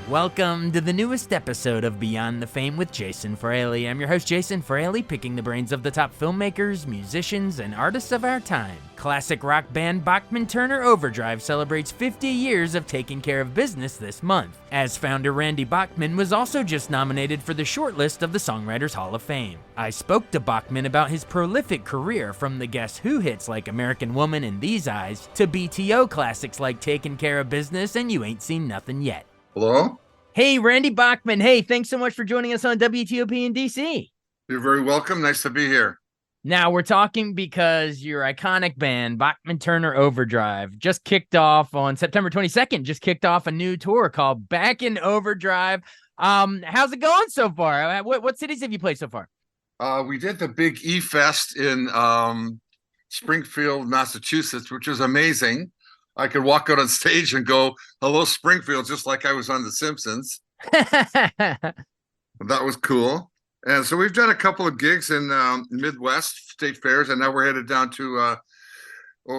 Welcome to the newest episode of Beyond the Fame with Jason Fraley. I'm your host, Jason Fraley, picking the brains of the top filmmakers, musicians, and artists of our time. Classic rock band Bachman-Turner Overdrive celebrates 50 years of taking care of business this month, as founder Randy Bachman was also just nominated for the shortlist of the Songwriters Hall of Fame. I spoke to Bachman about his prolific career, from the Guess Who hits like American Woman and These Eyes, to BTO classics like Taking Care of Business and You Ain't Seen Nothing Yet. Hello? Hey, Randy Bachman. Hey, thanks so much for joining us on WTOP in DC. You're very welcome. Nice to be here. Now, we're talking because your iconic band, Bachman-Turner Overdrive, just kicked off on September 22nd, just kicked off a new tour called Back in Overdrive. How's it going so far? What cities have you played so far? We did the big E-Fest in Springfield, Massachusetts, which was amazing. I could walk out on stage and go, "Hello, Springfield," just like I was on The Simpsons. That was cool. And so we've done a couple of gigs in Midwest state fairs, and now we're headed down to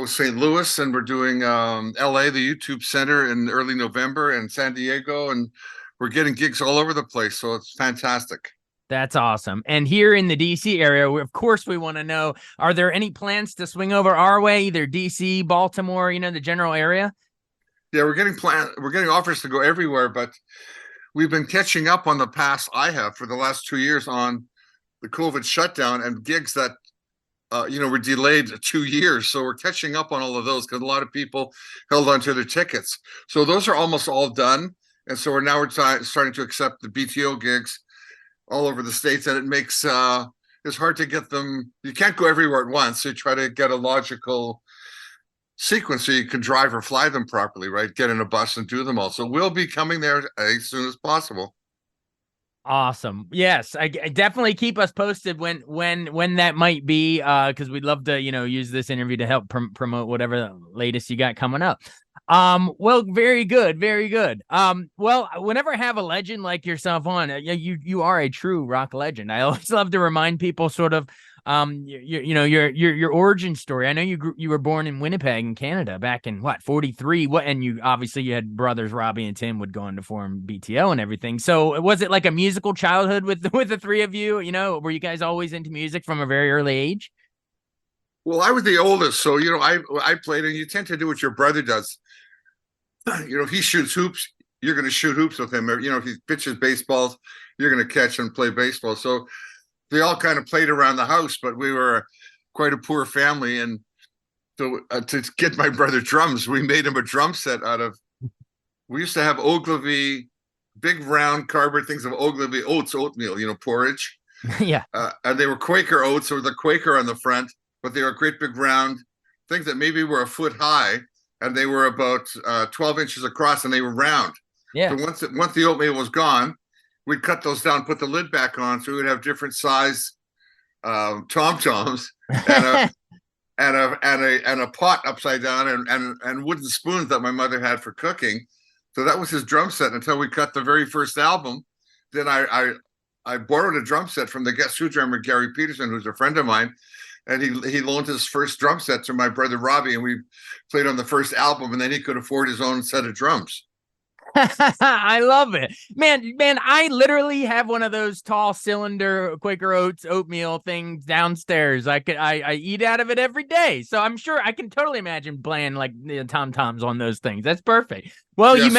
St. Louis, and we're doing LA, the YouTube Center, in early November, and San Diego, and we're getting gigs all over the place. So it's fantastic. That's awesome. And here in the DC area, of course, we want to know, are there any plans to swing over our way, either DC, Baltimore, the general area? Yeah, we're getting offers to go everywhere, but we've been catching up on the past. I have for the last 2 years on the COVID shutdown and gigs that were delayed 2 years. So we're catching up on all of those because a lot of people held onto their tickets. So those are almost all done. And so we're starting to accept the BTO gigs all over the States, and it makes it's hard to get them. You can't go everywhere at once. So you try to get a logical sequence so you can drive or fly them properly, right? Get in a bus and do them all. So we'll be coming there as soon as possible. Awesome. Yes, I definitely keep us posted when that might be, because we'd love to use this interview to help promote whatever the latest you got coming up. Well, very good, very good. Well, whenever I have a legend like yourself on, you are a true rock legend. I always love to remind people sort of your origin story. I know you were born in Winnipeg in Canada back in 43. And you had brothers Robbie and Tim would go on to form BTO and everything. So was it like a musical childhood with the three of you? Were you guys always into music from a very early age? Well, I was the oldest, so I played, and you tend to do what your brother does. If he shoots hoops, you're going to shoot hoops with him. If he pitches baseballs, you're going to catch and play baseball. So they all kind of played around the house, but we were quite a poor family. And so to get my brother drums, we made him a drum set we used to have Ogilvy, big round cardboard things of Ogilvy oatmeal, porridge. Yeah. And they were Quaker oats, or the Quaker on the front, but they were great big round things that maybe were a foot high, and they were about 12 inches across, and they were round. Yeah. So once the oatmeal was gone, we'd cut those down, put the lid back on, so we would have different size tom-toms and a pot upside down and wooden spoons that my mother had for cooking. So that was his drum set until we cut the very first album. Then I borrowed a drum set from the Guess Who drummer Gary Peterson, who's a friend of mine, and he loaned his first drum set to my brother Robbie, and we played on the first album, and then he could afford his own set of drums. I love it, man. I literally have one of those tall cylinder Quaker Oats oatmeal things downstairs. I eat out of it every day, so I'm sure I can totally imagine playing like tom-toms on those things. That's perfect. Well, yes, you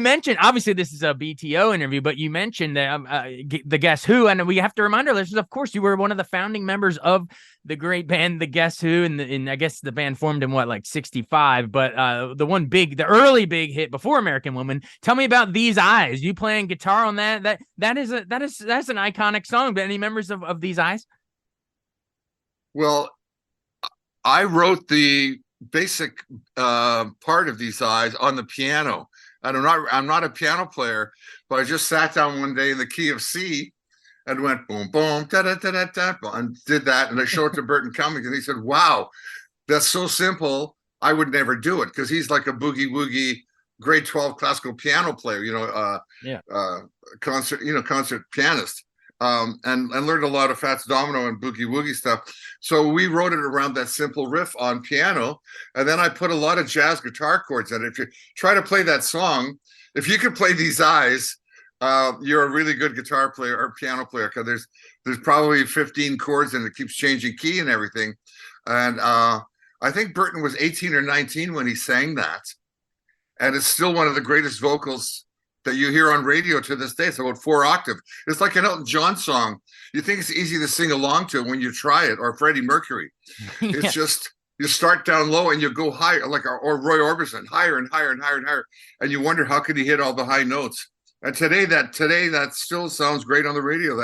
mentioned, obviously this is a BTO interview, but you mentioned the Guess Who, and we have to remind our listeners, of course, you were one of the founding members of the great band, the Guess Who, and I guess the band formed in 65, but the early big hit before American Woman. Tell me about These Eyes. You playing guitar on that? That's an iconic song. But any members of These Eyes? Well, I wrote the basic part of These Eyes on the piano. And I'm not a piano player, but I just sat down one day in the key of C and went boom, boom, da da da da da, and did that. And I showed it to Burton Cummings, and he said, "Wow, that's so simple. I would never do it," because he's like a boogie woogie grade 12 classical piano player, concert pianist. and learned a lot of Fats Domino and Boogie Woogie stuff. So we wrote it around that simple riff on piano, and then I put a lot of jazz guitar chords in it. If you try to play that song, if you could play These Eyes, you're a really good guitar player or piano player, because there's probably 15 chords and it keeps changing key and everything. And I think Burton was 18 or 19 when he sang that, and it's still one of the greatest vocals that you hear on radio to this day. It's about 4 octave. It's like an Elton John song. You think it's easy to sing along to when you try it, or Freddie Mercury. Yeah. It's just, you start down low and you go higher, like, or Roy Orbison, higher and higher and higher and higher, and you wonder how could he hit all the high notes. And today that still sounds great on the radio.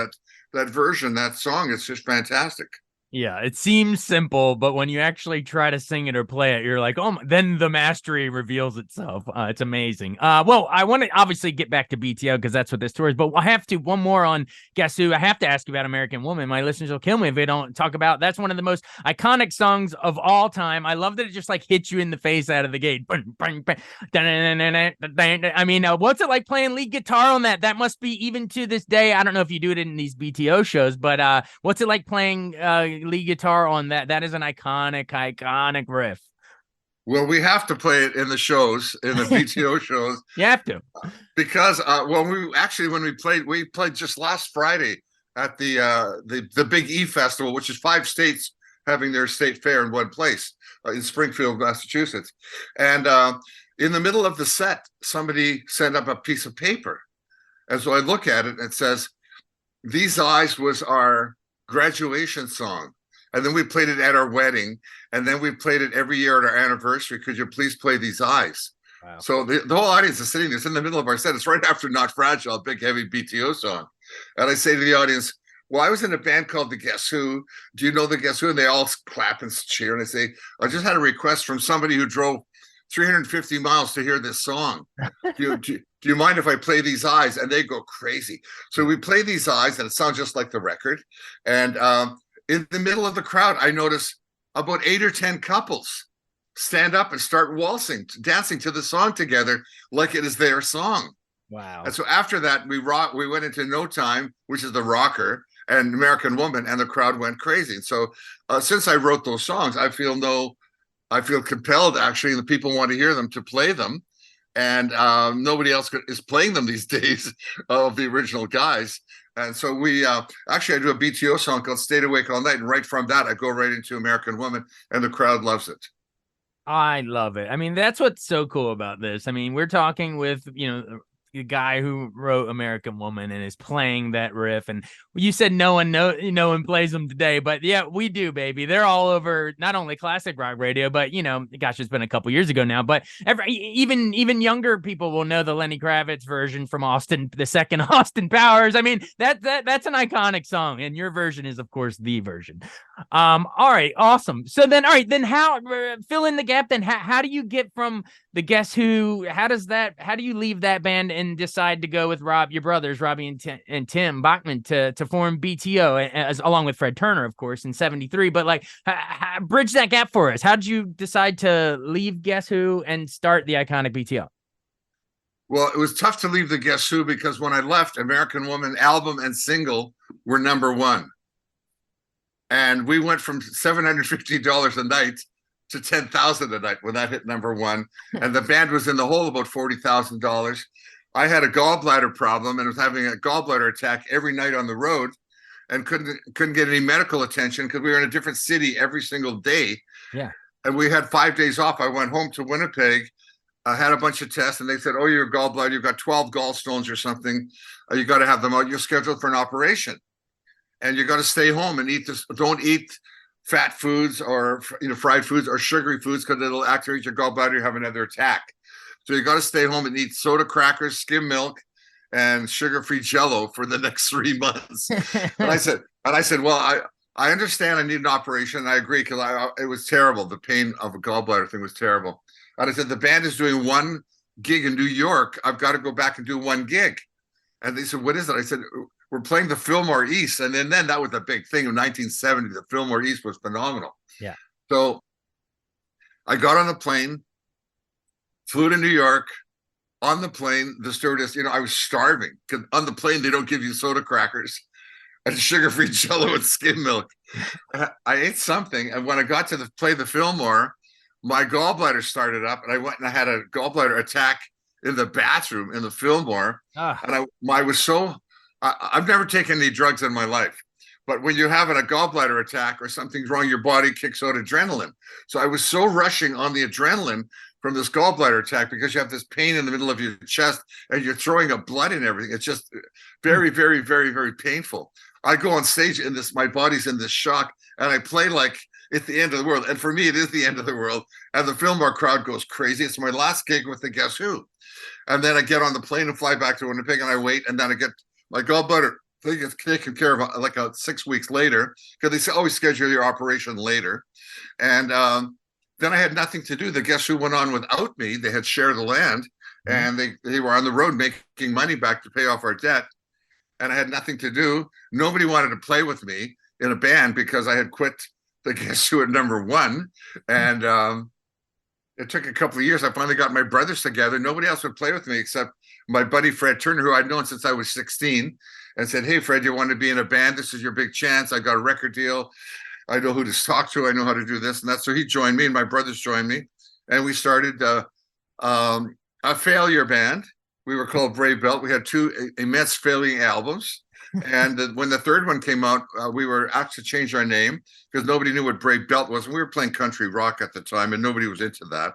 That version, that song, it's just fantastic. Yeah, it seems simple, but when you actually try to sing it or play it, you're like, oh, then the mastery reveals itself. It's amazing. Well, I want to obviously get back to BTO because that's what this tour is, but I have to, one more on Guess Who. I have to ask you about American Woman. My listeners will kill me if they don't talk about, that's one of the most iconic songs of all time. I love that it just like hits you in the face out of the gate. I mean, what's it like playing lead guitar on that? That must be, even to this day, I don't know if you do it in these BTO shows, but what's it like playing lead guitar on that? That is an iconic riff. Well, we have to play it in the shows, in the BTO shows. You have to, because when we played just last Friday at the Big E Festival, which is 5 states having their state fair in one place, in Springfield, Massachusetts. And in the middle of the set, somebody sent up a piece of paper, and so I look at it and it says, "These Eyes" was our graduation song, and then we played it at our wedding, and then we played it every year at our anniversary. Could you please play These Eyes? Wow. So the whole audience is sitting there. It's in the middle of our set. It's right after Not Fragile, a big heavy BTO song. And I say to the audience, well, I was in a band called the Guess Who. Do you know the Guess Who? And they all clap and cheer. And I say, I just had a request from somebody who drove 350 miles to hear this song. Do you mind if I play These Eyes? And they go crazy. So we play These Eyes, and it sounds just like the record. And in the middle of the crowd, I notice about 8 or 10 couples stand up and start waltzing, dancing to the song together like it is their song. Wow. And so after that, we went into No Time, which is the rocker, and American Woman, and the crowd went crazy. And so since I wrote those songs, I feel compelled, actually, the people want to hear them, to play them. And nobody else is playing them these days of the original guys. And so we actually, I do a BTO song called Stayed Awake All Night. And right from that, I go right into American Woman, and the crowd loves it. I love it. I mean, that's what's so cool about this. I mean, we're talking with, the guy who wrote American Woman and is playing that riff. And you said no one plays them today, but yeah, we do, baby. They're all over not only classic rock radio, but gosh, it's been a couple years ago now, but even younger people will know the Lenny Kravitz version from Austin, the second Austin Powers. I mean, that's an iconic song, and your version is, of course, the version. All right, awesome. So then, all right, then how fill in the gap? Then how do you get from the Guess Who? How do you leave that band and decide to go with your brothers, Robbie and Tim Bachman, to form BTO, along with Fred Turner, of course, in '73? But like, bridge that gap for us. How did you decide to leave Guess Who and start the iconic BTO? Well, it was tough to leave the Guess Who, because when I left, American Woman album and single were #1. And we went from $750 a night to $10,000 a night when that hit #1. And the band was in the hole about $40,000. I had a gallbladder problem and was having a gallbladder attack every night on the road, and couldn't get any medical attention because we were in a different city every single day. Yeah. And we had 5 days off. I went home to Winnipeg. I had a bunch of tests, and they said, "Oh, your gallbladder, you've got 12 gallstones or something. You got to have them out. You're scheduled for an operation. And you got to stay home and eat this. Don't eat fat foods or fried foods or sugary foods, because it'll activate your gallbladder. You have another attack. So you got to stay home and eat soda crackers, skim milk, and sugar-free Jello for the next 3 months." and I said, well, I understand I need an operation. And I agree, because it was terrible. The pain of a gallbladder thing was terrible. And I said, the band is doing 1 gig in New York. I've got to go back and do 1 gig. And they said, what is it? I said, we're playing the Fillmore East. And then that was a big thing in 1970. The Fillmore East was phenomenal. Yeah. So I got on the plane, flew to New York. On the plane, the stewardess, I was starving, because on the plane, they don't give you soda crackers. and sugar-free Jello and skim milk. I ate something, and when I got to play the Fillmore, my gallbladder started up, and I went and I had a gallbladder attack in the bathroom in the Fillmore, Ah, and I was so I've never taken any drugs in my life, but when you're having a gallbladder attack or something's wrong, your body kicks out adrenaline. So I was so rushing on the adrenaline from this gallbladder attack because you have this pain in the middle of your chest and you're throwing up blood and everything. It's just very, very, very, very painful. I go on stage in this, my body's in this shock, and I play like it's the end of the world. And for me, it is the end of the world. And the Fillmore crowd goes crazy. It's my last gig with the Guess Who. And then I get on the plane and fly back to Winnipeg, and I wait, and then I get my gallbladder thing is taken care of like 6 weeks later, because they always schedule your operation later. And then I had nothing to do. The Guess Who went on without me. They had shared the land, and they were on the road making money back to pay off our debt. And I had nothing to do. Nobody wanted to play with me in a band because I had quit the Guess Who at #1. And it took a couple of years. I finally got my brothers together. Nobody else would play with me except my buddy Fred Turner, who I'd known since I was 16, and said, "Hey, Fred, you want to be in a band? This is your big chance. I got a record deal. I know who to talk to. I know how to do this and that." So he joined me, and my brothers joined me, and we started a failure band. We were called Brave Belt. We had 2 immense failing albums. And when the third one came out, we were asked to change our name because nobody knew what Brave Belt was. And we were playing country rock at the time, and nobody was into that.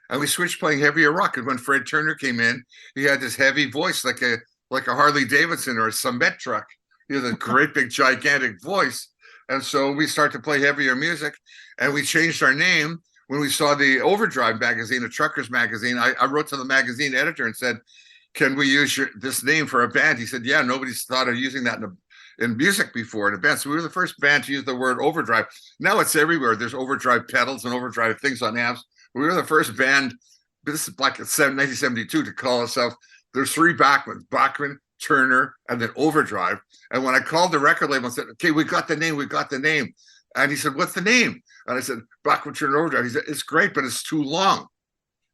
And we switched playing heavier rock. And when Fred Turner came in, he had this heavy voice like a Harley Davidson or a Summit truck. He had a great big gigantic voice. And so we started to play heavier music, and we changed our name when we saw the Overdrive magazine, a truckers magazine. I wrote to the magazine editor and said, "Can we use this name for a band?" He said, "Yeah, nobody's thought of using that in music before in a band." So we were the first band to use the word overdrive. Now it's everywhere. There's overdrive pedals and overdrive things on amps. We were the first band, this is like 1972, to call ourselves, there's 3 Bachmans, Bachman, Turner, and then Overdrive. And when I called the record label and said, "Okay, we got the name. And he said, "What's the name?" And I said, "Bachman-Turner Overdrive." He said, "It's great, but it's too long."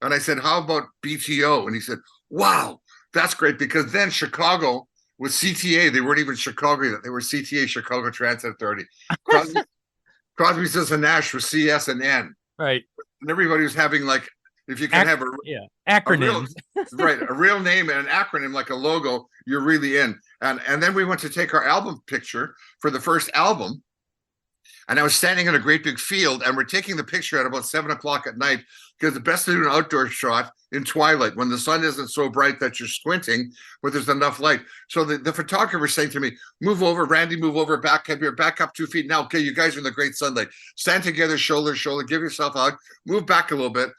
And I said, "How about BTO?" And he said, "Wow, that's great," because then Chicago was CTA. They weren't even Chicago yet. They were CTA, Chicago Transit Authority. Crosby, Stills and Nash was CS and N. right. And everybody was having like, if you can have acronyms. a real name and an acronym like a logo, you're really in. And then we went to take our album picture for the first album. And I was standing in a great big field, and we're taking the picture at about 7:00 at night, because the best to do an outdoor shot in twilight when the sun isn't so bright that you're squinting, but there's enough light. So the photographer saying to me, "Move over, Randy, move over, back up 2 feet. Now, okay, you guys are in the great sunlight. Stand together, shoulder to shoulder, give yourself a hug, move back a little bit."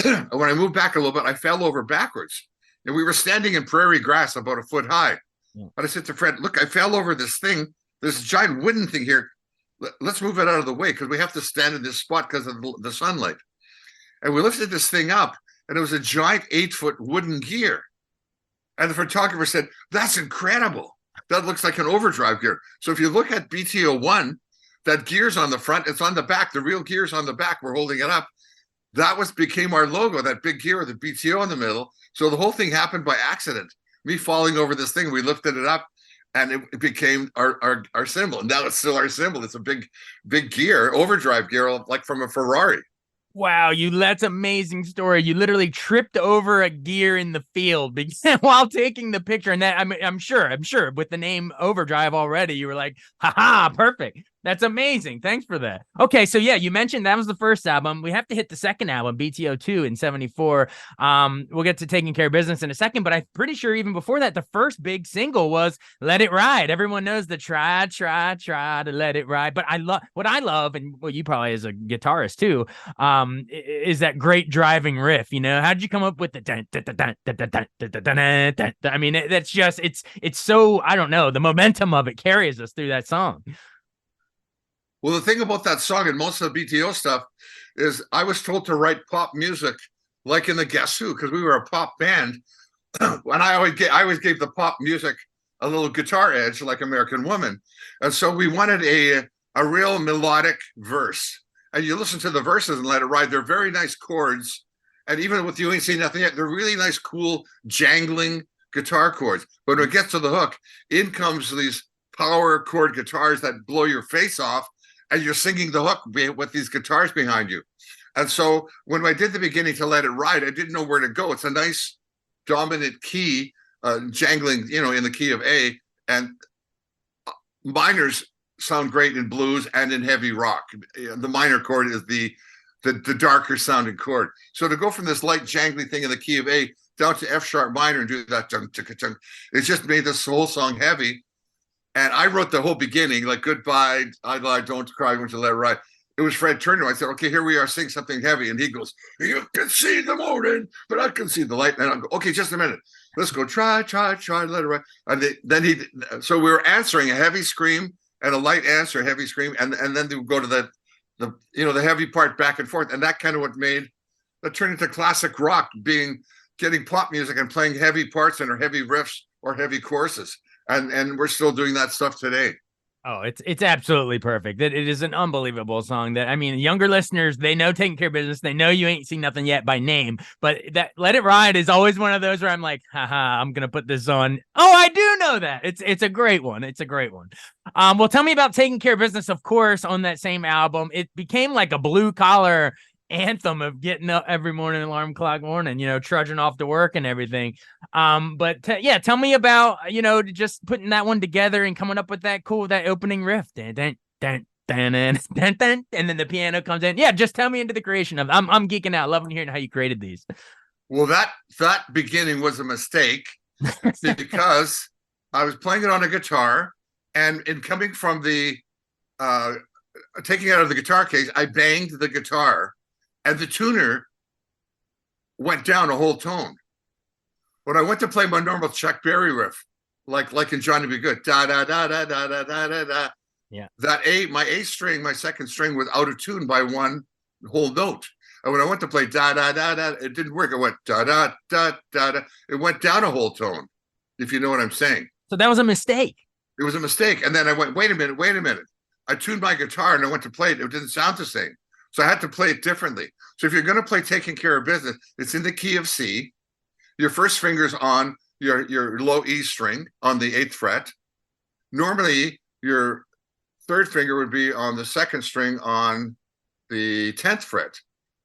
And when I moved back a little bit, I fell over backwards. And we were standing in prairie grass about 1 foot high. Yeah. And I said to Fred, "Look, I fell over this thing, this giant wooden thing here. Let's move it out of the way because we have to stand in this spot because of the sunlight." And we lifted this thing up, and it was a giant 8-foot wooden gear. And the photographer said, "That's incredible. That looks like an overdrive gear." So if you look at BTO1, that gear's on the front, it's on the back. The real gear's on the back. We're holding it up. That became our logo, that big gear with the BTO in the middle. So the whole thing happened by accident. Me falling over this thing, we lifted it up, and it became our symbol. And now it's still our symbol. It's a big gear, overdrive gear, like from a Ferrari. Wow, that's amazing story. You literally tripped over a gear in the field while taking the picture. And that I'm sure with the name Overdrive already, you were like, haha, perfect. That's amazing. Thanks for that. Okay, so yeah, you mentioned that was the first album. We have to hit the second album, BTO2 in 74. We'll get to Taking Care of Business in a second, but I'm pretty sure even before that, the first big single was Let It Ride. Everyone knows the try to let it ride. But what I love, and well, you probably as a guitarist too, is that great driving riff. You know, how'd you come up with the dun, dun, dun, dun, dun, dun, dun, dun, dun, dun, dun, dun? I mean, that's just it's so, I don't know, the momentum of it carries us through that song. Well, the thing about that song and most of the BTO stuff is I was told to write pop music like in the Guess Who, because we were a pop band. And I always gave the pop music a little guitar edge like American Woman. And so we wanted a real melodic verse. And you listen to the verses and Let It Ride. They're very nice chords. And even with You Ain't Seen Nothing Yet, they're really nice, cool, jangling guitar chords. But when it gets to the hook, in comes these power chord guitars that blow your face off, and you're singing the hook with these guitars behind you. And so when I did the beginning to Let It Ride, I didn't know where to go. It's a nice dominant key, jangling, in the key of A, and minors sound great in blues and in heavy rock. The minor chord is the darker sounding chord. So to go from this light jangly thing in the key of A down to F sharp minor and do that, it just made this whole song heavy. And I wrote the whole beginning, like goodbye, I lie, don't cry, won't you let it ride. It was Fred Turner. I said, okay, here we are, sing something heavy. And he goes, you can see the morning, but I can see the light. And I go, okay, just a minute. Let's go, try, let it ride. And so we were answering a heavy scream and a light answer, a heavy scream. And then they would go to the heavy part back and forth. And that kind of what made that turned into classic rock, getting pop music and playing heavy parts and or heavy riffs or heavy choruses. And we're still doing that stuff today. Oh, it's absolutely perfect. It is an unbelievable song that, I mean, younger listeners, they know Taking Care of Business. They know You Ain't Seen Nothing Yet by name, but that Let It Ride is always one of those where I'm like, haha, I'm going to put this on. Oh, I do know that. It's a great one. It's a great one. Well, tell me about Taking Care of Business, of course, on that same album. It became like a blue collar anthem of getting up every morning, alarm clock morning, trudging off to work and everything. But tell me about, just putting that one together and coming up with that opening riff. Dun, dun, dun, dun, dun, dun, dun, and then the piano comes in. Yeah, just tell me into the creation of. I'm geeking out, loving hearing how you created these. Well, that beginning was a mistake because I was playing it on a guitar, and in coming from the taking it out of the guitar case, I banged the guitar. And the tuner went down a whole tone. When I went to play my normal Chuck Berry riff, like in Johnny Be Good, da da da da da da da da da. Yeah. My A string, my second string was out of tune by one whole note. And when I went to play da da da da, it didn't work. It went da da da da da. It went down a whole tone, if you know what I'm saying. So that was a mistake. It was a mistake. And then I went, wait a minute. I tuned my guitar and I went to play it. It didn't sound the same. So I had to play it differently. So if you're going to play Taking Care of Business, it's in the key of C. Your first finger's on your low E string on the 8th fret. Normally, your third finger would be on the second string on the 10th fret.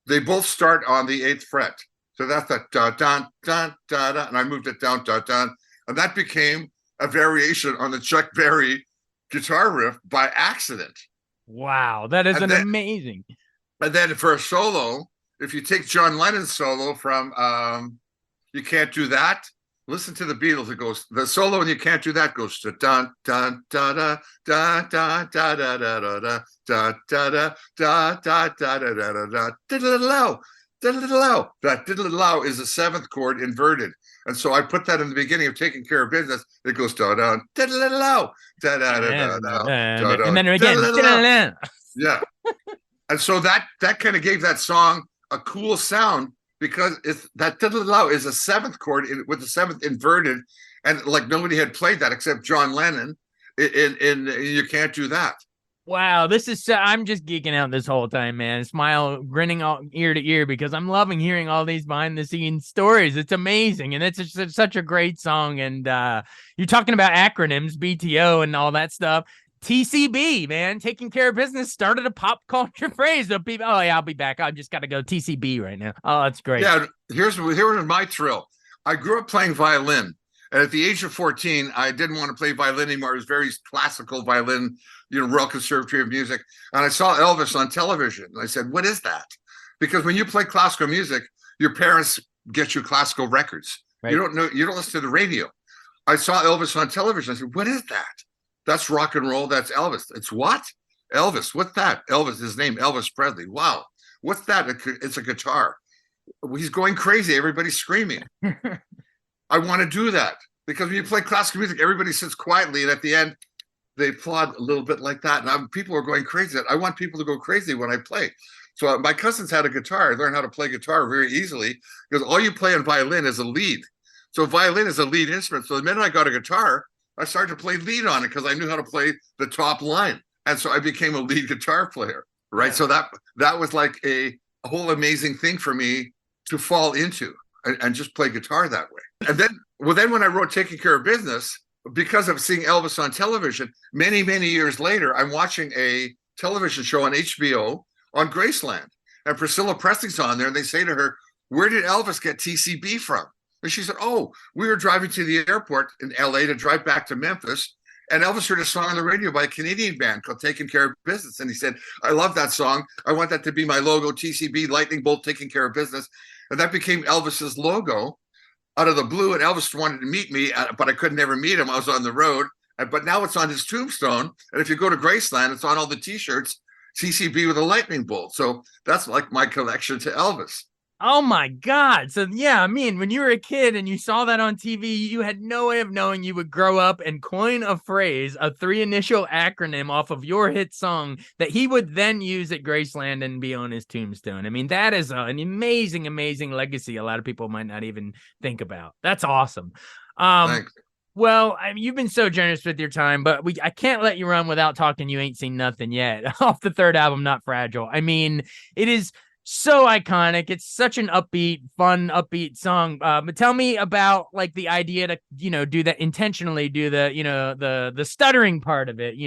They both start on the 8th fret. So that's that da da da da da, and I moved it down da da, and that became a variation on the Chuck Berry guitar riff by accident. Wow, that is amazing. And then for a solo, if you take John Lennon's solo from You Can't Do That, listen to the Beatles. It goes, the solo and You Can't Do That goes to dun dun da da da da da da da da da da da da da da da da da diddle-diddle-ow, diddle-diddle-ow. That diddle-diddle-ow is a 7th chord inverted. And so I put that in the beginning of Taking Care of Business. It goes da da diddle-diddle-ow, da da da da da, and then again. Yeah. And so that kind of gave that song a cool sound because that diddle-diddle-ow is a 7th chord with the 7th inverted, and like nobody had played that except John Lennon in You Can't Do That. Wow, I'm just geeking out this whole time, man. Smile, grinning all ear to ear because I'm loving hearing all these behind the scenes stories. It's amazing. And it's such a great song. And you're talking about acronyms, BTO and all that stuff. TCB, man, Taking Care of Business started a pop culture phrase. So people, oh yeah, I'll be back. I just got to go TCB right now. Oh, that's great. Yeah, here's my thrill. I grew up playing violin, and at the age of 14, I didn't want to play violin anymore. It was very classical violin, Royal Conservatory of Music, and I saw Elvis on television. And I said, "What is that?" Because when you play classical music, your parents get you classical records. Right. You don't listen to the radio. I saw Elvis on television. I said, "What is that?" That's rock and roll. That's Elvis. It's what? Elvis. What's that? Elvis. His name, Elvis Presley. Wow. What's that? It's a guitar. He's going crazy. Everybody's screaming. I want to do that because when you play classical music, everybody sits quietly, and at the end, they applaud a little bit like that. And people are going crazy. I want people to go crazy when I play. So my cousins had a guitar. I learned how to play guitar very easily because all you play on violin is a lead. So violin is a lead instrument. So the minute I got a guitar, I started to play lead on it because I knew how to play the top line. And so I became a lead guitar player, right? Yeah. So that was like a whole amazing thing for me to fall into and just play guitar that way. And then when I wrote Taking Care of Business, because of seeing Elvis on television, many years later, I'm watching a television show on HBO on Graceland, and Priscilla Presley's on there, and they say to her, "Where did Elvis get TCB from?" And she said, "Oh, we were driving to the airport in LA to drive back to Memphis, and Elvis heard a song on the radio by a Canadian band called Taking Care of Business. And he said, I love that song. I want that to be my logo, TCB, Lightning Bolt, Taking Care of Business." And that became Elvis's logo out of the blue. And Elvis wanted to meet me, but I could never meet him. I was on the road. But now it's on his tombstone. And if you go to Graceland, it's on all the T-shirts, TCB with a lightning bolt. So that's like my connection to Elvis. Oh my God. So yeah, I mean, when you were a kid and you saw that on TV, you had no way of knowing you would grow up and coin a phrase, a 3-initial acronym off of your hit song that he would then use at Graceland and be on his tombstone. I mean, that is an amazing legacy a lot of people might not even think about. That's awesome. Thanks. Well, I mean, you've been so generous with your time, but I can't let you run without talking You Ain't Seen Nothing Yet off the third album, Not Fragile. I mean, it is so iconic. It's such an fun, upbeat song. But tell me about like the idea to, do that intentionally, do the, the stuttering part of it,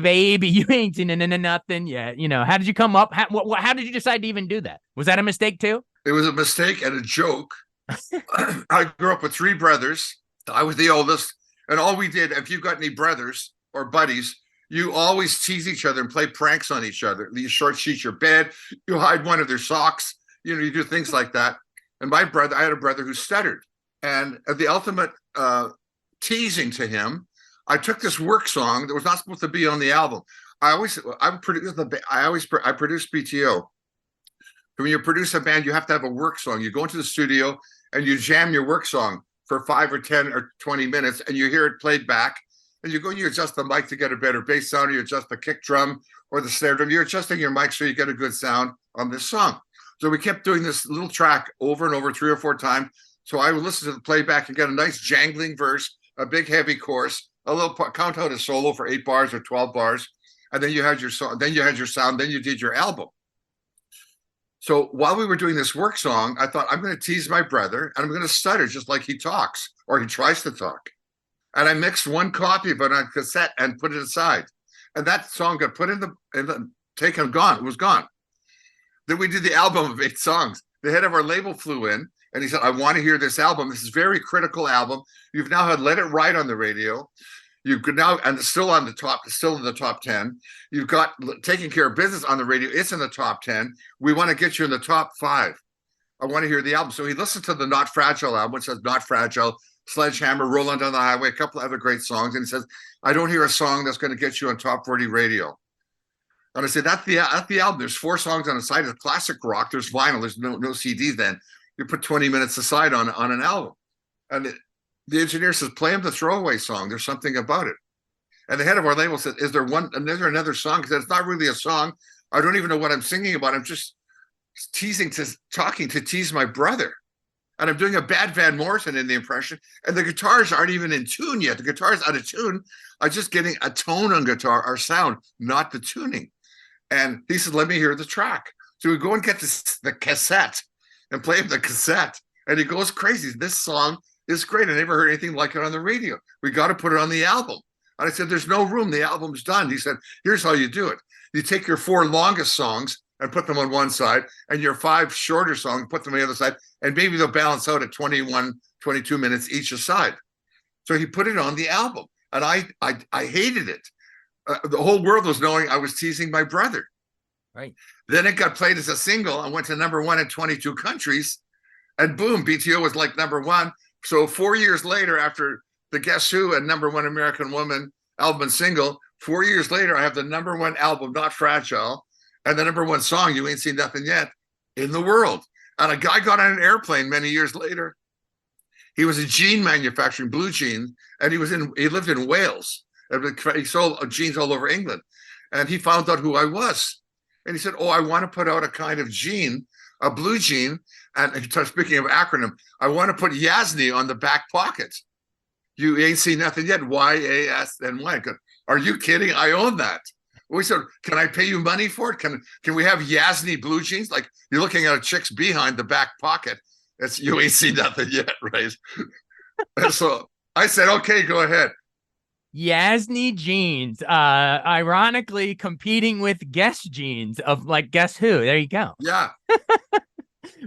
baby, you ain't seen nothing yet. How did you come up? How did you decide to even do that? Was that a mistake too? It was a mistake and a joke. I grew up with 3 brothers. I was the oldest. And all we did, if you've got any brothers or buddies, you always tease each other and play pranks on each other. You short sheet your bed, you hide one of their socks, you do things like that. And I had a brother who stuttered. And the ultimate teasing to him, I took this work song that was not supposed to be on the album. I produced BTO. When you produce a band, you have to have a work song. You go into the studio and you jam your work song for 5 or 10 or 20 minutes, and you hear it played back. And you go and you adjust the mic to get a better bass sound, or you adjust the kick drum or the snare drum. You're adjusting your mic so you get a good sound on this song. So we kept doing this little track over and over 3 or 4 times. So I would listen to the playback and get a nice jangling verse, a big heavy chorus, a little count out a solo for 8 bars or 12 bars. And then you had your song, then you had your sound, then you did your album. So while we were doing this work song, I thought, I'm going to tease my brother and I'm going to stutter just like he talks, or he tries to talk. And I mixed 1 copy of it on cassette and put it aside. And that song got put in the take and gone. It was gone. Then we did the album of 8 songs. The head of our label flew in and he said, I want to hear this album. This is a very critical album. You've now had Let It Ride on the radio. You could now, and it's still in the top 10. You've got Taking Care of Business on the radio. It's in the top 10. We want to get you in the top 5. I want to hear the album. So he listened to the Not Fragile album, which says Not Fragile, Sledgehammer, Rolling Down the Highway, a couple of other great songs. And he says, I don't hear a song that's going to get you on top 40 radio. And I said, that's the album. There's 4 songs on the side. It's classic rock. There's vinyl. There's no CDs then. You put 20 minutes aside on an album. And the engineer says, play him the throwaway song. There's something about it. And the head of our label said, is there another song? Because it's not really a song. I don't even know what I'm singing about. I'm just talking to tease my brother. And I'm doing a bad Van Morrison in the impression, and the guitars aren't even in tune yet. The guitar's out of tune. I'm just getting a tone on guitar, our sound, not the tuning. And he said, let me hear the track. So we go and get the cassette and play him the cassette. And he goes crazy. This song is great. I never heard anything like it on the radio. We got to put it on the album. And I said, there's no room. The album's done. He said, here's how you do it. You take your 4 longest songs and put them on one side, and your 5 shorter songs, put them on the other side, and maybe they'll balance out at 21, 22 minutes each aside. So he put it on the album, and I hated it. The whole world was knowing I was teasing my brother. Right. Then it got played as a single and went to #1 in 22 countries, and boom, BTO was like #1. So 4 years later, after the Guess Who and #1 American Woman album and single, 4 years later, I have the #1 album, Not Fragile, and the #1 song, You Ain't Seen Nothing Yet, in the world. And a guy got on an airplane many years later. He was a jean manufacturing, blue jeans, and he lived in Wales. He sold jeans all over England. And he found out who I was. And he said, oh, I want to put out a kind of jean, a blue jean. And speaking of acronym, I want to put Yasny on the back pocket. You ain't seen nothing yet, YASNY. Are you kidding? I own that. We said, can I pay you money for it? Can we have Yasny blue jeans? Like you're looking at a chick's behind the back pocket. You ain't seen nothing yet, right? And so I said, okay, go ahead. Yasny Jeans, ironically competing with Guess Jeans of like Guess Who. There you go. Yeah.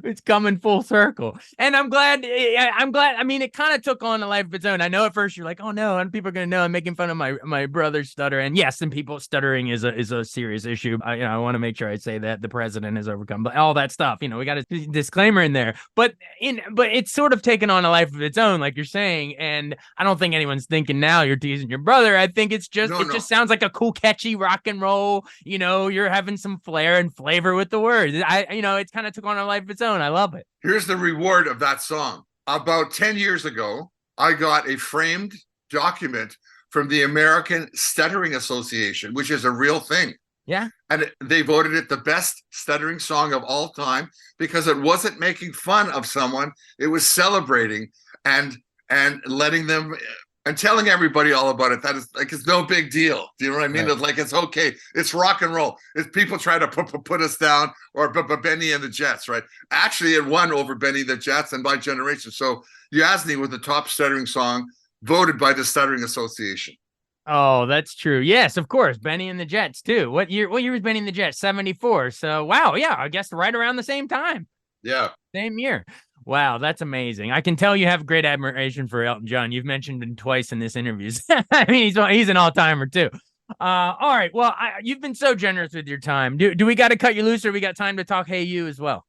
It's coming full circle, and I'm glad. I'm glad. I mean, it kind of took on a life of its own. I know at first you're like, oh no, and people are gonna know I'm making fun of my brother's stutter. And yes, and people stuttering is a serious issue. I want to make sure I say that the president has overcome, but all that stuff. We got a disclaimer in there. But it's sort of taken on a life of its own, like you're saying. And I don't think anyone's thinking now you're teasing your brother. I think it's just just sounds like a cool, catchy rock and roll. You're having some flair and flavor with the words. It's kind of took on a life of its own. I love it. Here's the reward of that song. About 10 years ago, I got a framed document from the American Stuttering Association, which is a real thing. Yeah. And they voted it the best stuttering song of all time because it wasn't making fun of someone. It was celebrating and letting them and telling everybody all about it. That is like, it's no big deal. Do you know what I mean? Right. It's like, it's okay. It's rock and roll. If people try to put us down or Benny and the Jets, right? Actually, it won over Benny the Jets and by generation. So Yasny was the top stuttering song voted by the Stuttering Association. Oh, that's true. Yes, of course. Benny and the Jets too. What year was Benny and the Jets? 74. So wow, yeah, I guess right around the same time. Yeah. Same year. Wow, that's amazing. I can tell you have great admiration for Elton John. You've mentioned him twice in this interview. I mean, he's an all-timer too. All right. Well, you've been so generous with your time. Do we got to cut you loose, or we got time to talk Hey You as well?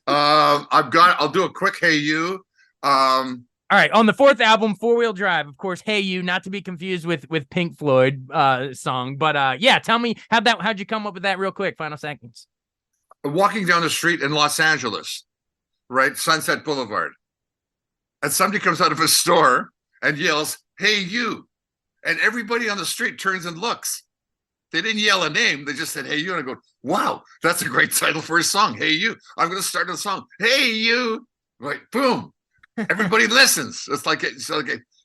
I'll do a quick Hey You. All right, on the fourth album, Four Wheel Drive, of course, Hey You, not to be confused with Pink Floyd song, but yeah, tell me how'd you come up with that real quick? Final seconds. Walking down the street in Los Angeles, right, Sunset Boulevard, and somebody comes out of a store and yells, "Hey you," and everybody on the street turns and looks. They didn't yell a name; they just said, "Hey you," and I go, "Wow, that's a great title for a song." Hey you, I'm going to start a song. Hey you, right? Boom. Everybody listens. It's like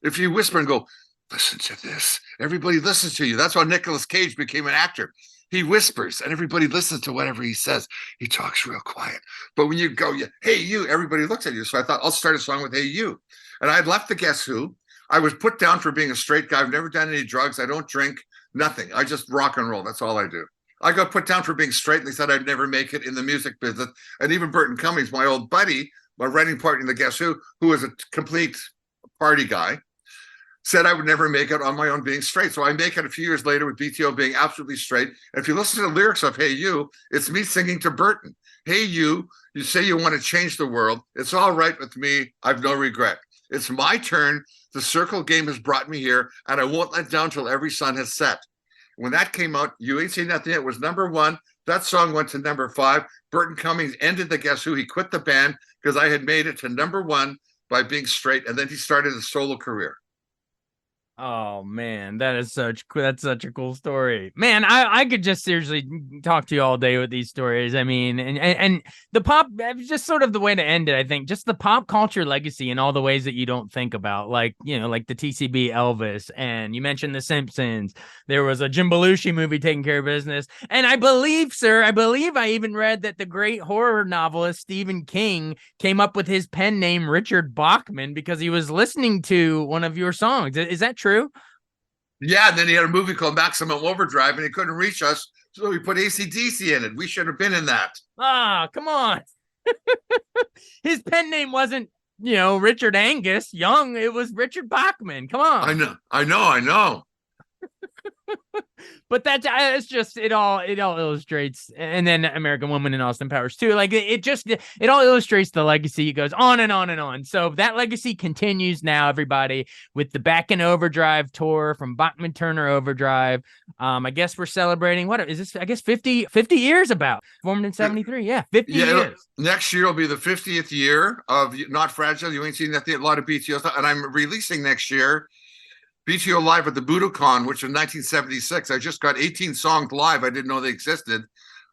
if you whisper and go, "Listen to this," everybody listens to you. That's why Nicolas Cage became an actor. He whispers and everybody listens to whatever he says. He talks real quiet. But when you go, "Hey you," everybody looks at you. So I thought I'll start a song with "Hey you." And I had left the Guess Who. I was put down for being a straight guy. I've never done any drugs. I don't drink, nothing. I just rock and roll. That's all I do. I got put down for being straight, and they said I'd never make it in the music business. And even Burton Cummings, my old buddy, my writing partner in the Guess Who was a complete party guy, said I would never make it on my own being straight. So I make it a few years later with BTO being absolutely straight. And if you listen to the lyrics of Hey You, it's me singing to Burton. Hey you say you want to change the world. It's all right with me. I've no regret. It's my turn. The circle game has brought me here, and I won't let down till every sun has set. When that came out, You Ain't Seen Nothing Yet was #1. That song went to #5. Burton Cummings ended the Guess Who. He quit the band because I had made it to #1 by being straight, and then he started a solo career. Oh man, that's such a cool story. Man, I could just seriously talk to you all day with these stories. I mean, and the pop, just sort of the way to end it, I think, just the pop culture legacy in all the ways that you don't think about, like, like the TCB Elvis, and you mentioned The Simpsons. There was a Jim Belushi movie taking care of business. And I believe I even read that the great horror novelist Stephen King came up with his pen name Richard Bachman because he was listening to one of your songs. Is that true? Yeah, and then he had a movie called Maximum Overdrive, and he couldn't reach us, so he put AC/DC in it. We should have been in that. Ah, come on. His pen name wasn't, Richard Angus Young. It was Richard Bachman. Come on. I know. But it's just it all illustrates, and then American Woman and Austin Powers too. Like it all illustrates the legacy. It goes on and on and on. So that legacy continues now, everybody, with the Back in Overdrive tour from Bachman-Turner Overdrive. I guess we're celebrating, what is this? I guess 50 years about. Formed in 73. Yeah, 50 years. Next year will be the 50th year of Not Fragile. You Ain't Seen Nothing. A lot of BTO stuff, and I'm releasing next year BTO Live at the Budokan, which in 1976, I just got 18 songs live. I didn't know they existed,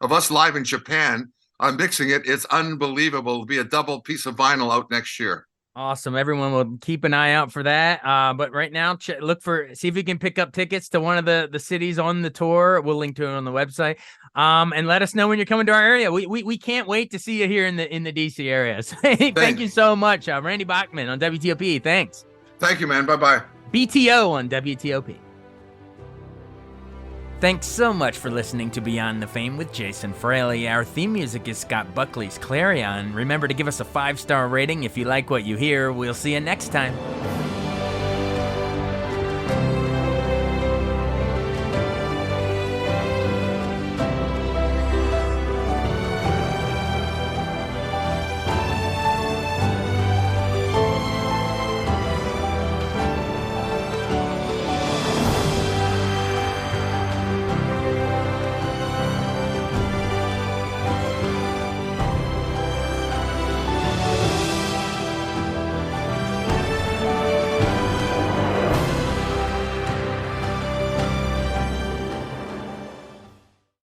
of us live in Japan. I'm mixing it. It's unbelievable. It'll be a double piece of vinyl out next year. Awesome. Everyone will keep an eye out for that. But right now, see if you can pick up tickets to one of the cities on the tour. We'll link to it on the website. And let us know when you're coming to our area. We can't wait to see you here in the DC area. So, thank you so much, Randy Bachman on WTOP. Thanks. Thank you, man. Bye-bye. BTO on WTOP. Thanks so much for listening to Beyond the Fame with Jason Fraley. Our theme music is Scott Buckley's Clarion. Remember to give us a 5-star rating if you like what you hear. We'll see you next time.